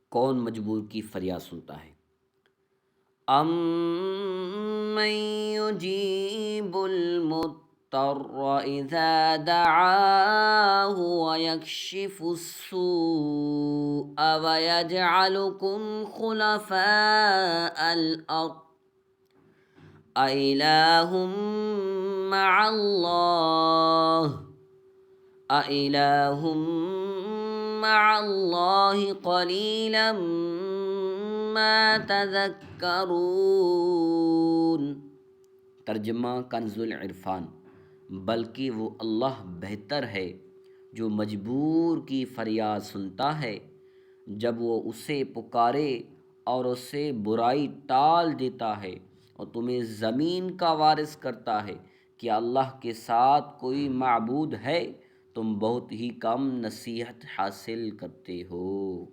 کون مجبور کی فریاد سنتا ہے؟ امن یجیب المضطر اذا دعاه ویکشف السوء ویجعلکم خلفاء الارض أإله مع الله أإله مع الله قليلا ما تذکرون۔ ترجمہ کنز العرفان: بلکہ وہ اللہ بہتر ہے جو مجبور کی فریاد سنتا ہے جب وہ اسے پکارے اور اسے برائی ٹال دیتا ہے اور تمہیں زمین کا وارث کرتا ہے۔ کہ اللہ کے ساتھ کوئی معبود ہے؟ تم بہت ہی کم نصیحت حاصل کرتے ہو۔